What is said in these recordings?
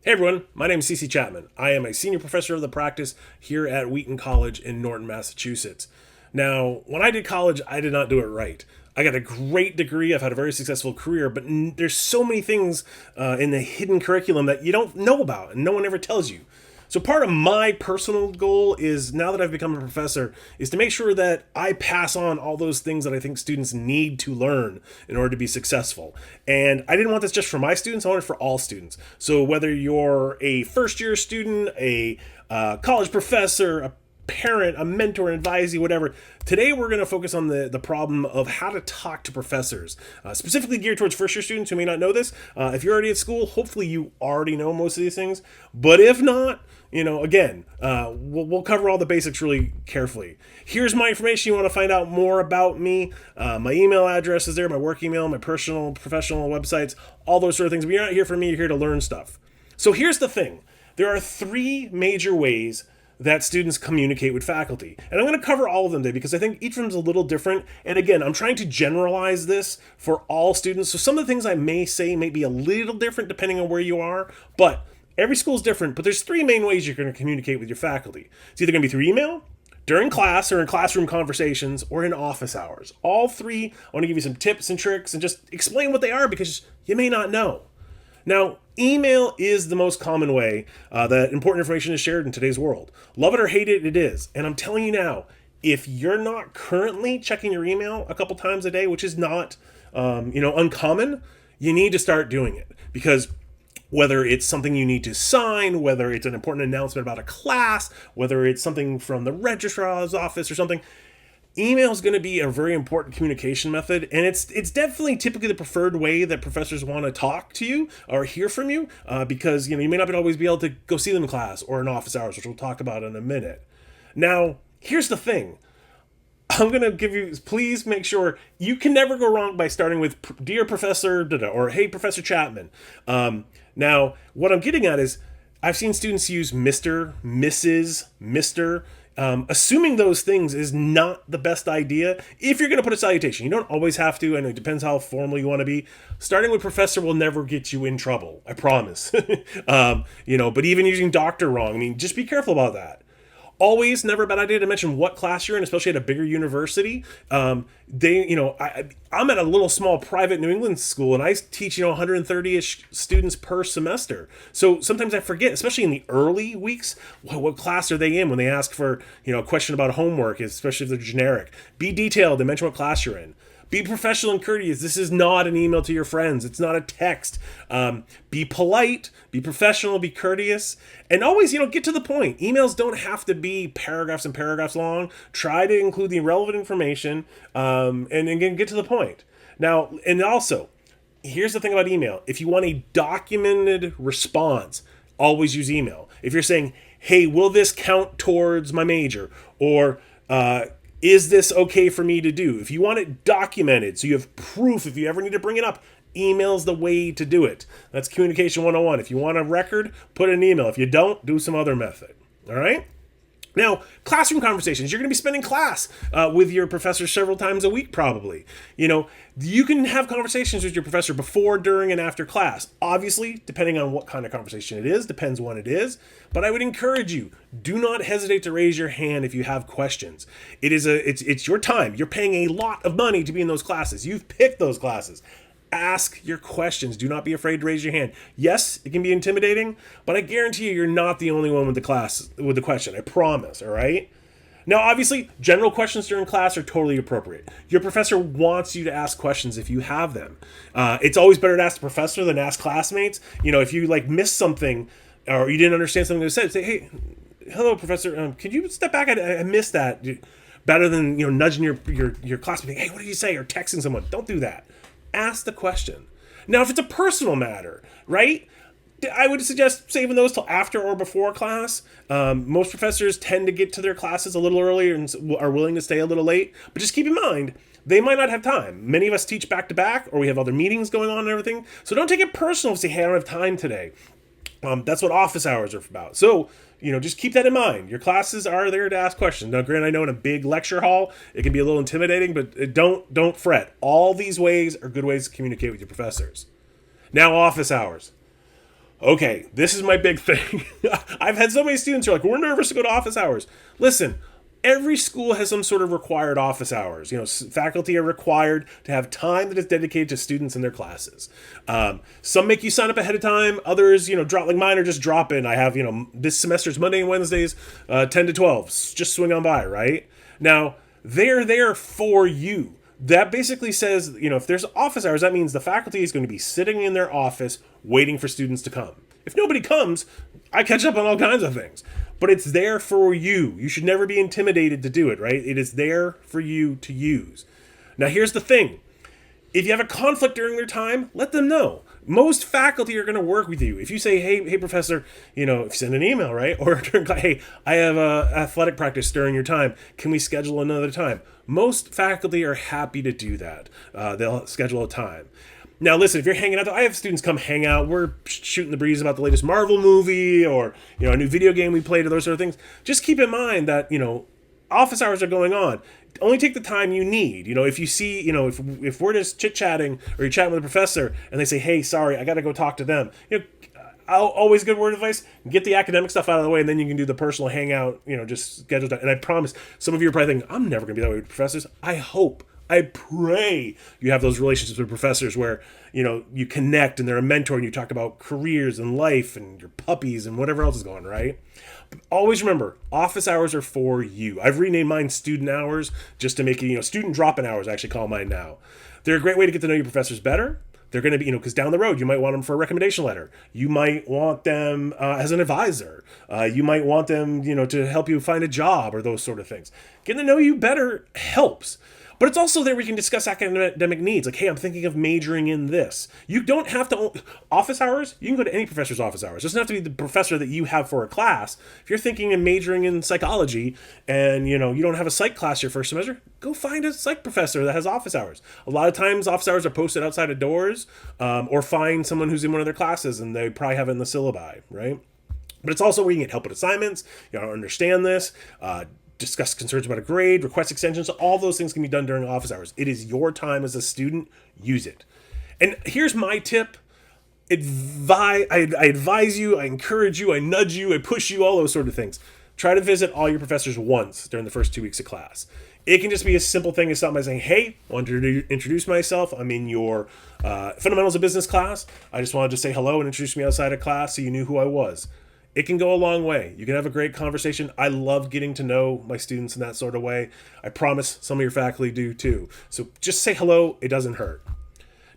Hey everyone, my name is CC Chapman. I am a senior professor of the practice here at Wheaton College in Norton, Massachusetts. Now, when I did college, I did not do it right. I got a great degree. I've had a very successful career, but there's so many things in the hidden curriculum that you don't know about and no one ever tells you. So part of my personal goal is, now that I've become a professor, is to make sure that I pass on all those things that I think students need to learn in order to be successful. And I didn't want this just for my students, I want it for all students. So whether you're a first year student, a college professor, a parent, a mentor, an advisee, whatever. Today we're going to focus on the problem of how to talk to professors, specifically geared towards first year students who may not know this. If you're already at school, hopefully you already know most of these things. But if not, again, we'll cover all the basics really carefully. Here's my information. You want to find out more about me. My email address is there, my work email, my personal, professional websites, all those sort of things. But you're not here for me, you're here to learn stuff. So here's the thing. There are three major ways that students communicate with faculty. And I'm going to cover all of them today because I think each of them is a little different. And again, I'm trying to generalize this for all students. So some of the things I may say may be a little different depending on where you are, but every school is different. But there's three main ways you're going to communicate with your faculty. It's either going to be through email, during class, or in classroom conversations, or in office hours. All three, I want to give you some tips and tricks and just explain what they are because you may not know. Now, email is the most common way that important information is shared in today's world. Love it or hate it, it is. And I'm telling you now, if you're not currently checking your email a couple times a day, which is not, uncommon, you need to start doing it. Because whether it's something you need to sign, whether it's an important announcement about a class, whether it's something from the registrar's office or something, email is going to be a very important communication method, and it's definitely typically the preferred way that professors want to talk to you or hear from you, because you may not always be able to go see them in class or in office hours, which we'll talk about in a minute. Now, here's the thing. I'm going to give you, please make sure you can never go wrong by starting with Dear Professor or Hey Professor Chapman. Now, what I'm getting at is I've seen students use Mr., Mrs., Mr., assuming those things is not the best idea if you're going to put a salutation. You don't always have to, and it depends how formal you want to be. Starting with professor will never get you in trouble, I promise. But even using doctor wrong, just be careful about that. Always, never a bad idea to mention what class you're in, especially at a bigger university. I'm at a little small private New England school, and I teach 130-ish students per semester. So sometimes I forget, especially in the early weeks, what class are they in when they ask for a question about homework, especially if they're generic. Be detailed and mention what class you're in. Be professional and courteous. This is not an email to your friends. It's not a text. Be polite, be professional, be courteous, and always, get to the point. Emails don't have to be paragraphs and paragraphs long. Try to include the relevant information, and again, get to the point. Now, and also, here's the thing about email. If you want a documented response, always use email. If you're saying, hey, will this count towards my major? Or, is this okay for me to do? If you want it documented, so you have proof if you ever need to bring it up, email's the way to do it. That's communication 101. If you want a record, put an email. If you don't, do some other method. All right? Now, classroom conversations. You're going to be spending class with your professor several times a week, probably. You can have conversations with your professor before, during, and after class. Obviously, depending on what kind of conversation it is, depends when it is. But I would encourage you, do not hesitate to raise your hand if you have questions. It's your time. You're paying a lot of money to be in those classes. You've picked those classes. Ask your questions. Do not be afraid to raise your hand. Yes, it can be intimidating, but I guarantee you're not the only one with the question. I promise, all right? Now, obviously, general questions during class are totally appropriate. Your professor wants you to ask questions if you have them. It's always better to ask the professor than ask classmates. If you missed something or you didn't understand something they said, say, hey, hello, professor, could you step back? I missed that. Better than nudging your classmate, hey, what did you say? Or texting someone. Don't do that. Ask the question. Now, if it's a personal matter, right, I would suggest saving those till after or before class. Most professors tend to get to their classes a little earlier and are willing to stay a little late. But just keep in mind, they might not have time. Many of us teach back to back, or we have other meetings going on and everything. So don't take it personal if you say, hey, I don't have time today. That's what office hours are about. So, just keep that in mind. Your classes are there to ask questions. Now, granted, I know in a big lecture hall, it can be a little intimidating, but don't fret. All these ways are good ways to communicate with your professors. Now, office hours. Okay, this is my big thing. I've had so many students who are like, we're nervous to go to office hours. Listen, every school has some sort of required office hours. Faculty are required to have time that is dedicated to students in their classes. Some make you sign up ahead of time. Others, drop, like mine, are just drop in. I have, this semester's Monday and Wednesdays, 10 to 12. Just swing on by, right? Now, they're there for you. That basically says, if there's office hours, that means the faculty is going to be sitting in their office waiting for students to come. If nobody comes, I catch up on all kinds of things. But it's there for you. You should never be intimidated to do it, right? It is there for you to use. Now, here's the thing. If you have a conflict during their time, let them know. Most faculty are going to work with you. If you say, hey, professor, if you send an email, right? Or, hey, I have a athletic practice during your time. Can we schedule another time? Most faculty are happy to do that. They'll schedule a time. Now, listen, if you're hanging out, I have students come hang out. We're shooting the breeze about the latest Marvel movie or, a new video game we played or those sort of things. Just keep in mind that, office hours are going on. Only take the time you need. If you see, if we're just chit-chatting or you're chatting with a professor and they say, hey, sorry, I got to go talk to them. Always good word of advice, get the academic stuff out of the way and then you can do the personal hangout, just schedule that. And I promise, some of you are probably thinking, I'm never going to be that way with professors. I pray you have those relationships with professors where, you connect and they're a mentor and you talk about careers and life and your puppies and whatever else is going, right? But always remember, office hours are for you. I've renamed mine student hours just to make it, student drop-in hours, I actually call mine now. They're a great way to get to know your professors better. They're going to be, because down the road, you might want them for a recommendation letter. You might want them as an advisor. You might want them, to help you find a job or those sort of things. Getting to know you better helps. But it's also there we can discuss academic needs. Like, hey, I'm thinking of majoring in this. You don't have to... Office hours, you can go to any professor's office hours. It doesn't have to be the professor that you have for a class. If you're thinking of majoring in psychology and, you don't have a psych class your first semester, go find a psych professor that has office hours. A lot of times, office hours are posted outside of doors, or find someone who's in one of their classes and they probably have it in the syllabi, right? But it's also where you can get help with assignments. You don't understand this. Discuss concerns about a grade, request extensions, all those things can be done during office hours. It is your time as a student. Use it. And here's my tip. I advise you, I encourage you, I nudge you, I push you, all those sort of things. Try to visit all your professors once during the first 2 weeks of class. It can just be a simple thing as something by saying, hey, I wanted to introduce myself. I'm in your Fundamentals of Business class. I just wanted to say hello and introduce me outside of class so you knew who I was. It can go a long way. You can have a great conversation. I love getting to know my students in that sort of way. I promise some of your faculty do too. So just say hello. It doesn't hurt.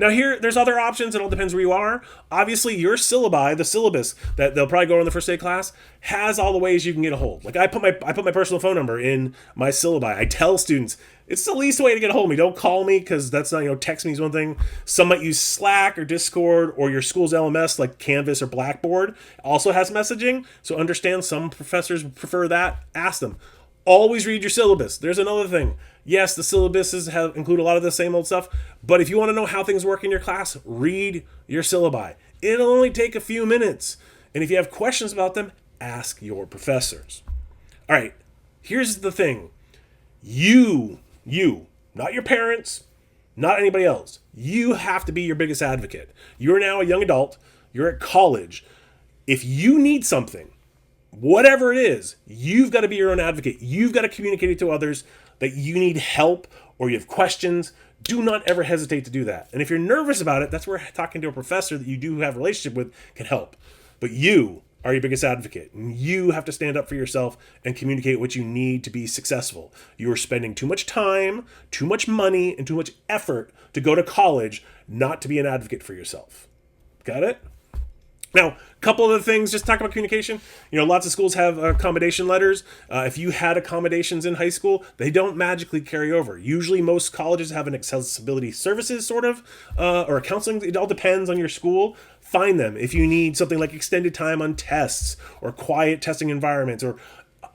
Now there's other options. It all depends where you are. Obviously, your syllabi, the syllabus that they'll probably go on the first day of class, has all the ways you can get a hold. Like I put my personal phone number in my syllabi. I tell students it's the least way to get a hold of me. Don't call me because that's not, text me is one thing. Some might use Slack or Discord or your school's LMS like Canvas or Blackboard. Also has messaging. So understand some professors prefer that. Ask them. Always read your syllabus. There's another thing. Yes, the syllabuses include a lot of the same old stuff, but if you want to know how things work in your class, read your syllabi. It'll only take a few minutes. And if you have questions about them, ask your professors. All right, here's the thing. You, not your parents, not anybody else. You have to be your biggest advocate. You're now a young adult. You're at college. If you need something, whatever it is, you've got to be your own advocate. You've got to communicate it to others that you need help or you have questions. Do not ever hesitate to do that. And if you're nervous about it, that's where talking to a professor that you do have a relationship with can help. But you are your biggest advocate. And you have to stand up for yourself and communicate what you need to be successful. You are spending too much time, too much money, and too much effort to go to college not to be an advocate for yourself. Got it? Now, a couple of things, just talk about communication. Lots of schools have accommodation letters. If you had accommodations in high school, they don't magically carry over. Usually most colleges have an accessibility services sort of, or a counseling. It all depends on your school. Find them. If you need something like extended time on tests or quiet testing environments or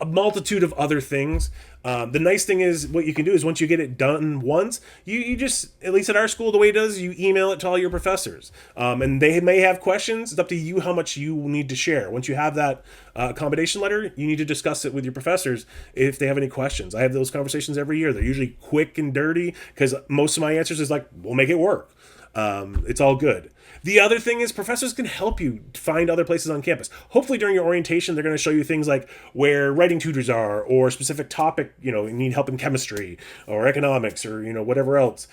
a multitude of other things. The nice thing is what you can do is once you get it done once, you just, at least at our school, the way it does, you email it to all your professors. And they may have questions. It's up to you how much you need to share. Once you have that accommodation letter, you need to discuss it with your professors if they have any questions. I have those conversations every year. They're usually quick and dirty because most of my answers is like, we'll make it work. It's all good. The other thing is professors can help you find other places on campus. Hopefully during your orientation, they're going to show you things like where writing tutors are, or a specific topic, you need help in chemistry or economics, or, whatever else.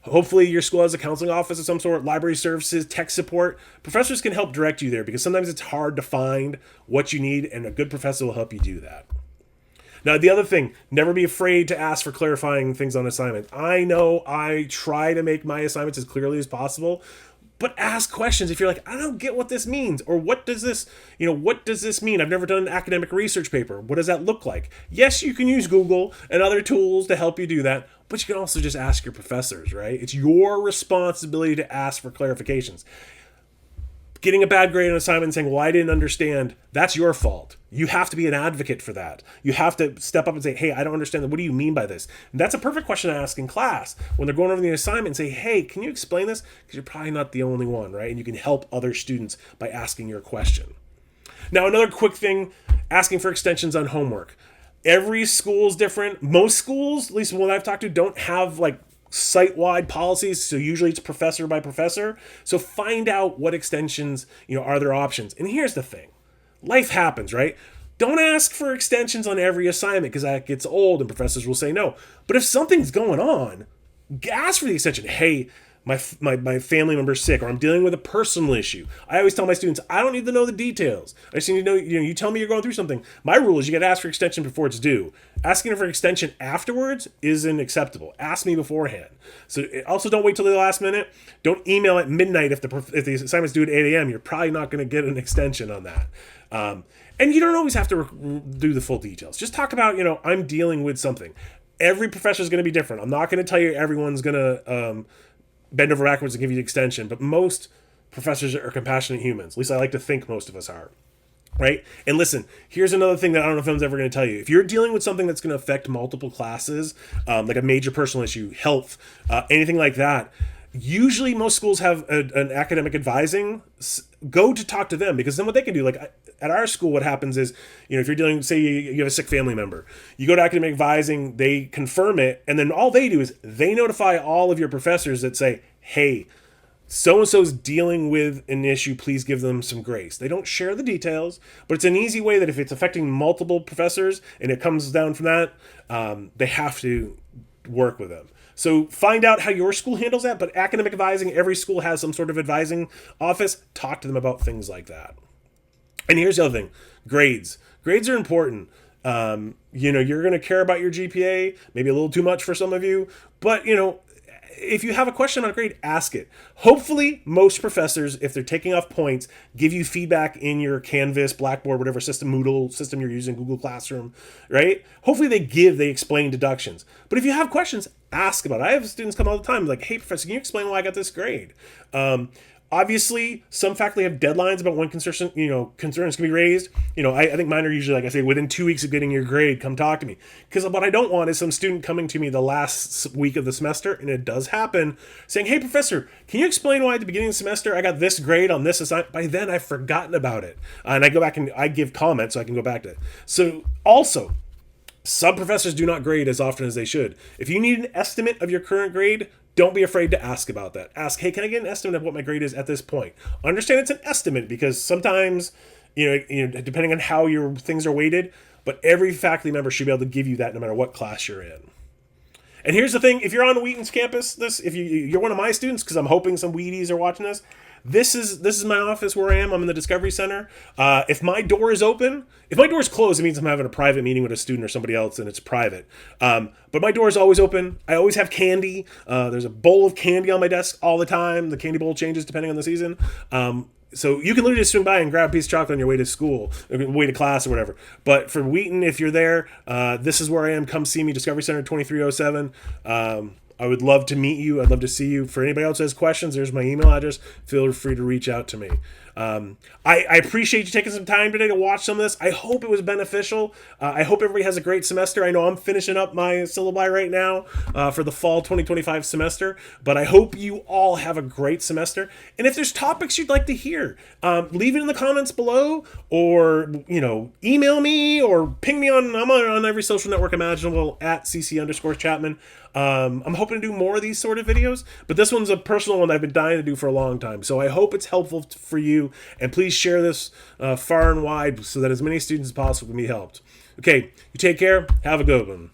Hopefully your school has a counseling office of some sort, library services, tech support. Professors can help direct you there, because sometimes it's hard to find what you need, and a good professor will help you do that. Now, the other thing, never be afraid to ask for clarifying things on assignment. I know I try to make my assignments as clearly as possible, but ask questions if you're like, I don't get what this means, or what does this mean? I've never done an academic research paper. What does that look like? Yes, you can use Google and other tools to help you do that, but you can also just ask your professors, right? It's your responsibility to ask for clarifications. Getting a bad grade on assignment and saying, well, I didn't understand, that's your fault. You have to be an advocate for that. You have to step up and say, hey, I don't understand that. What do you mean by this? And that's a perfect question to ask in class when they're going over the assignment, and say, hey, can you explain this? Because you're probably not the only one, right? And you can help other students by asking your question. Now, another quick thing, asking for extensions on homework. Every school is different. Most schools, at least what I've talked to, don't have site-wide policies, so usually it's professor by professor. So find out what extensions, are their options. And here's the thing. Life happens, right? Don't ask for extensions on every assignment, because that gets old and professors will say no. But if something's going on, ask for the extension. Hey, my family member's sick, or I'm dealing with a personal issue. I always tell my students, I don't need to know the details. I just need to know, you tell me you're going through something. My rule is you got to ask for extension before it's due. Asking for extension afterwards isn't acceptable. Ask me beforehand. So also don't wait till the last minute. Don't email at midnight if the assignment's due at 8 a.m. You're probably not going to get an extension on that. And you don't always have to do the full details. Just talk about, I'm dealing with something. Every professor is going to be different. I'm not going to tell you everyone's going to bend over backwards and give you the extension, but most professors are compassionate humans. At least I like to think most of us are. Right? And listen, here's another thing that I don't know if anyone's ever going to tell you. If you're dealing with something that's going to affect multiple classes, like a major personal issue, health, anything like that, usually most schools have an academic advising. Go to talk to them, because then what they can do, like at our school, what happens is, if you're dealing, say you have a sick family member, you go to academic advising, they confirm it, and then all they do is they notify all of your professors that say, hey, so-and-so's dealing with an issue, please give them some grace. They don't share the details, but it's an easy way that if it's affecting multiple professors and it comes down from that, they have to work with them. So find out how your school handles that, but academic advising, every school has some sort of advising office. Talk to them about things like that. And here's the other thing, grades. Grades are important. You're going to care about your GPA, maybe a little too much for some of you, but if you have a question on a grade, ask it. Hopefully, most professors, if they're taking off points, give you feedback in your Canvas, Blackboard, whatever system, Moodle system you're using, Google Classroom, right? Hopefully they explain deductions. But if you have questions, ask about it. I have students come all the time like, hey, professor, can you explain why I got this grade? Obviously, some faculty have deadlines about when concerns can be raised. I think mine are usually, like I say, within 2 weeks of getting your grade, come talk to me. Because what I don't want is some student coming to me the last week of the semester, and it does happen, saying, hey, professor, can you explain why at the beginning of the semester I got this grade on this assignment? By then, I've forgotten about it. And I go back and I give comments so I can go back to it. So also, some professors do not grade as often as they should. If you need an estimate of your current grade, don't be afraid to ask about that. Ask, hey, can I get an estimate of what my grade is at this point? Understand it's an estimate, because sometimes, depending on how your things are weighted, but every faculty member should be able to give you that no matter what class you're in. And here's the thing, if you're on Wheaton's campus, if you're one of my students, because I'm hoping some Wheaties are watching this, this is my office where I am. I'm in the Discovery Center. If my door is open, if my door is closed, it means I'm having a private meeting with a student or somebody else, and it's private. But my door is always open. I always have candy. There's a bowl of candy on my desk all the time. The candy bowl changes depending on the season. So you can literally just swing by and grab a piece of chocolate on your way to school, way to class or whatever. But for Wheaton, if you're there, this is where I am. Come see me, Discovery Center 2307. I would love to meet you. I'd love to see you. For anybody else who has questions, there's my email address. Feel free to reach out to me. I appreciate you taking some time today to watch some of this. I hope it was beneficial. I hope everybody has a great semester. I know I'm finishing up my syllabi right now for the fall 2025 semester, but I hope you all have a great semester. And if there's topics you'd like to hear, leave it in the comments below, or email me or ping me on. I'm on every social network imaginable at cc_Chapman. I'm hoping hoping to do more of these sort of videos, but this one's a personal one I've been dying to do for a long time. So I hope it's helpful for you, and please share this far and wide so that as many students as possible can be helped. Okay, you take care. Have a good one.